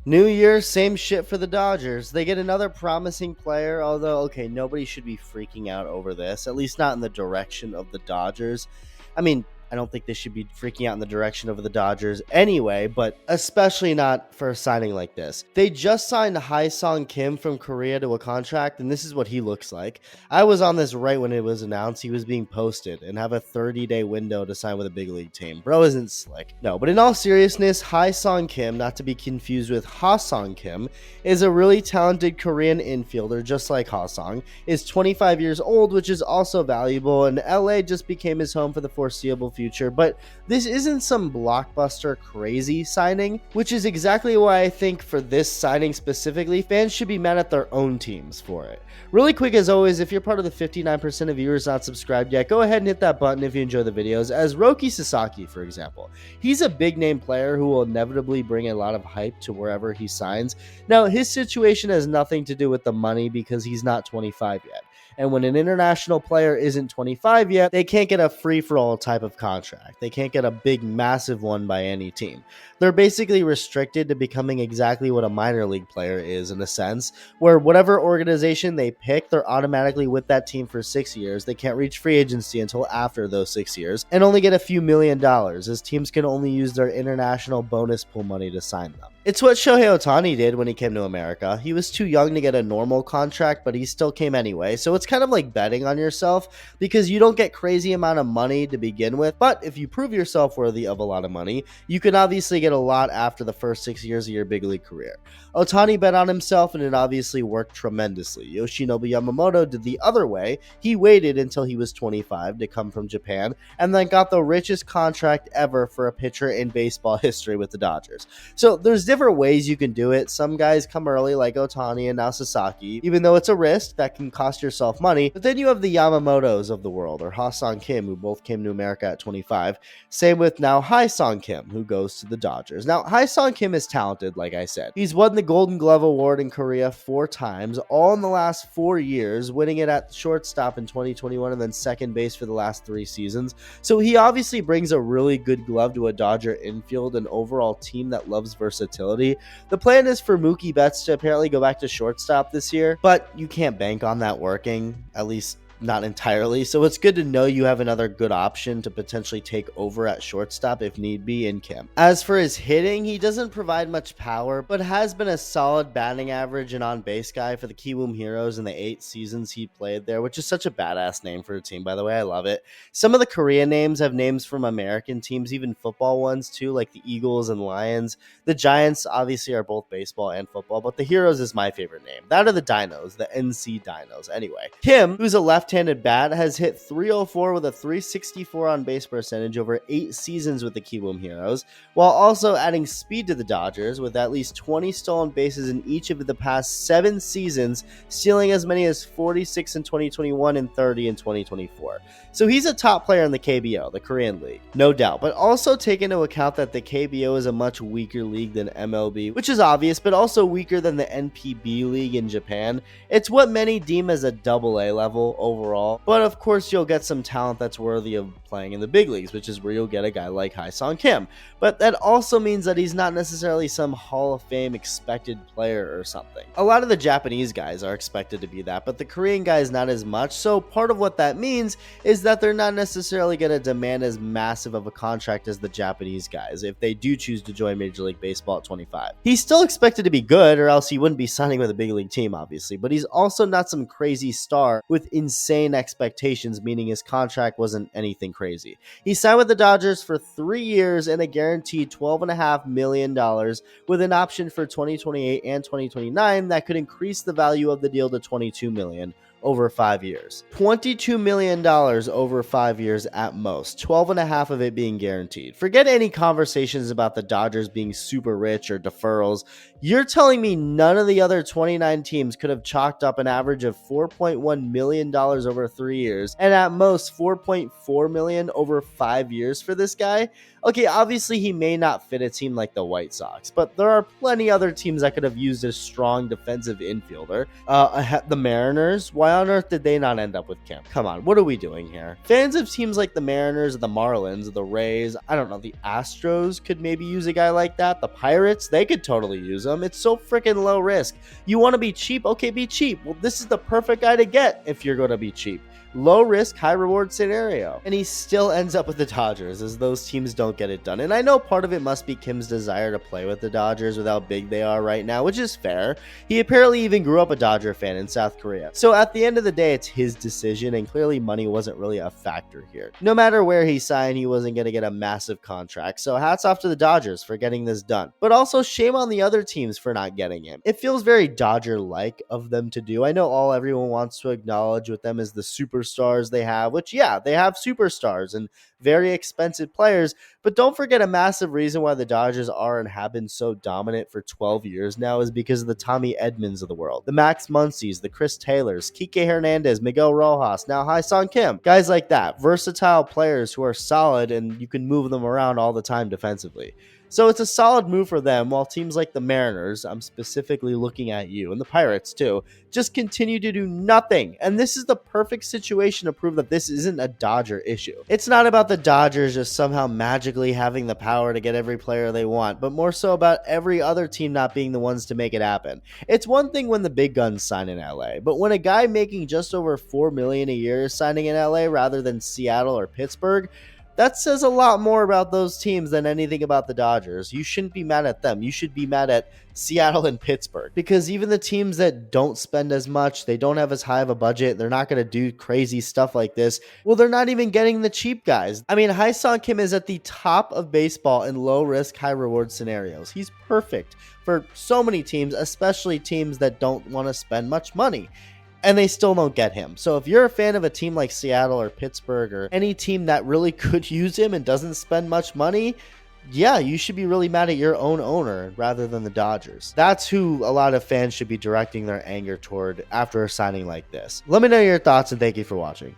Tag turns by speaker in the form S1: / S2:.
S1: New year, same shit for the Dodgers. They get another promising player, although, okay, nobody should be freaking out over this, at least not in the direction of the Dodgers. I mean, I don't think they should be freaking out in the direction of the Dodgers anyway, but especially not for a signing like this. They just signed Hae-Sung Kim from Korea to a contract, and this is what he looks like. I was on this right when it was announced. He was being posted and have a 30-day window to sign with a big league team. Bro isn't slick. No, but in all seriousness, Hae-Sung Kim, not to be confused with Ha-Sung Kim, is a really talented Korean infielder just like Ha-Sung, is 25 years old, which is also valuable, and LA just became his home for the foreseeable future. But this isn't some blockbuster crazy signing, which is exactly why I think for this signing specifically, fans should be mad at their own teams for it. Really quick, as always, if you're part of the 59% of viewers not subscribed yet, go ahead and hit that button if you enjoy the videos. As Roki Sasaki, for example, he's a big name player who will inevitably bring a lot of hype to wherever he signs. Now, his situation has nothing to do with the money because he's not 25 yet. And when an international player isn't 25 yet, they can't get a free-for-all type of contract. They can't get a big, massive one by any team. They're basically restricted to becoming exactly what a minor league player is in a sense, where whatever organization they pick, they're automatically with that team for 6 years. They can't reach free agency until after those 6 years and only get a few $1,000,000 as teams can only use their international bonus pool money to sign them. It's what Shohei Ohtani did when he came to America. He was too young to get a normal contract, but he still came anyway. So it's kind of like betting on yourself because you don't get crazy amount of money to begin with. But if you prove yourself worthy of a lot of money, you can obviously get a lot after the first 6 years of your big league career. Ohtani bet on himself and it obviously worked tremendously. Yoshinobu Yamamoto did the other way. He waited until he was 25 to come from Japan and then got the richest contract ever for a pitcher in baseball history with the Dodgers. So there's different ways you can do it. Some guys come early like Ohtani and now Sasaki, even though it's a risk that can cost yourself money. But then you have the Yamamotos of the world, or Ha-Sung Kim, who both came to America at 25. Same with now Hae-Sung Kim, who goes to the Dodgers. Now, Hae-Sung Kim is talented, like I said. He's won the Golden Glove Award in Korea 4 times, all in the last 4 years, winning it at shortstop in 2021 and then second base for the last 3 seasons. So he obviously brings a really good glove to a Dodger infield and overall team that loves versatility. The plan is for Mookie Betts to apparently go back to shortstop this year, but you can't bank on that working, at least not entirely. So it's good to know you have another good option to potentially take over at shortstop if need be in Kim. As for his hitting, he doesn't provide much power, but has been a solid batting average and on-base guy for the Kiwoom Heroes in the 8 seasons he played there, which is such a badass name for a team, by the way. I love it. Some of the Korean names have names from American teams, even football ones too, like the Eagles and Lions. The Giants obviously are both baseball and football, but the Heroes is my favorite name. That are the Dinos, the NC Dinos. Anyway, Kim, who's a left-handed bat, has hit .304 with a .364 on base percentage over 8 seasons with the Kiwoom Heroes, while also adding speed to the Dodgers with at least 20 stolen bases in each of the past 7 seasons, stealing as many as 46 in 2021 and 30 in 2024. So he's a top player in the KBO, the Korean League, no doubt, but also take into account that the KBO is a much weaker league than MLB, which is obvious, but also weaker than the NPB league in Japan. It's what many deem as a AA level overall, but of course you'll get some talent that's worthy of playing in the big leagues, which is where you'll get a guy like Hae-Sung Kim. But that also means that he's not necessarily some Hall of Fame expected player or something. A lot of the Japanese guys are expected to be that, but the Korean guys not as much. So part of what that means is that they're not necessarily going to demand as massive of a contract as the Japanese guys if they do choose to join Major League Baseball at 25. He's still expected to be good, or else he wouldn't be signing with a big league team, obviously, but he's also not some crazy star with insane expectations, meaning his contract wasn't anything crazy. He signed with the Dodgers for 3 years and a guaranteed $12.5 million with an option for 2028 and 2029 that could increase the value of the deal to $22 million over 5 years. $22 million over 5 years at most, 12.5 of it being guaranteed. Forget any conversations about the Dodgers being super rich or deferrals. You're telling me none of the other 29 teams could have chalked up an average of $4.1 million over 3 years and at most $4.4 million over 5 years for this guy? Okay, obviously he may not fit a team like the White Sox, but there are plenty other teams that could have used a strong defensive infielder. The Mariners, why on earth did they not end up with Kim? Come on, what are we doing here? Fans of teams like the Mariners, the Marlins, the Rays, I don't know, the Astros could maybe use a guy like that. The Pirates, they could totally use him. It's so freaking low risk. You want to be cheap? Okay, be cheap. Well, this is the perfect guy to get if you're going to be cheap. Low risk, high reward scenario. And he still ends up with the Dodgers as those teams don't get it done. And I know part of it must be Kim's desire to play with the Dodgers with how big they are right now, which is fair. He apparently even grew up a Dodger fan in South Korea. So at the end of the day, it's his decision, and clearly money wasn't really a factor here. No matter where he signed, he wasn't going to get a massive contract. So hats off to the Dodgers for getting this done. But also shame on the other teams for not getting him. It feels very Dodger-like of them to do. I know everyone wants to acknowledge with them as the superstars they have, which, yeah, they have superstars and very expensive players, but don't forget a massive reason why the Dodgers are and have been so dominant for 12 years now is because of the Tommy Edmonds of the world, the Max Muncies, the Chris Taylors, Kike Hernandez, Miguel Rojas, now Ha-Seong Kim, guys like that, versatile players who are solid and you can move them around all the time defensively. So it's a solid move for them, while teams like the Mariners, I'm specifically looking at you, and the Pirates too, just continue to do nothing. And this is the perfect situation to prove that this isn't a Dodger issue. It's not about the Dodgers just somehow magically having the power to get every player they want, but more so about every other team not being the ones to make it happen. It's one thing when the big guns sign in LA, but when a guy making just over $4 million a year is signing in LA rather than Seattle or Pittsburgh, that says a lot more about those teams than anything about the Dodgers. You shouldn't be mad at them. You should be mad at Seattle and Pittsburgh. Because even the teams that don't spend as much, they don't have as high of a budget, they're not going to do crazy stuff like this. Well, they're not even getting the cheap guys. I mean, Ha-Seong Kim is at the top of baseball in low risk, high reward scenarios. He's perfect for so many teams, especially teams that don't want to spend much money. And they still don't get him. So if you're a fan of a team like Seattle or Pittsburgh or any team that really could use him and doesn't spend much money, yeah, you should be really mad at your own owner rather than the Dodgers. That's who a lot of fans should be directing their anger toward after a signing like this. Let me know your thoughts, and thank you for watching.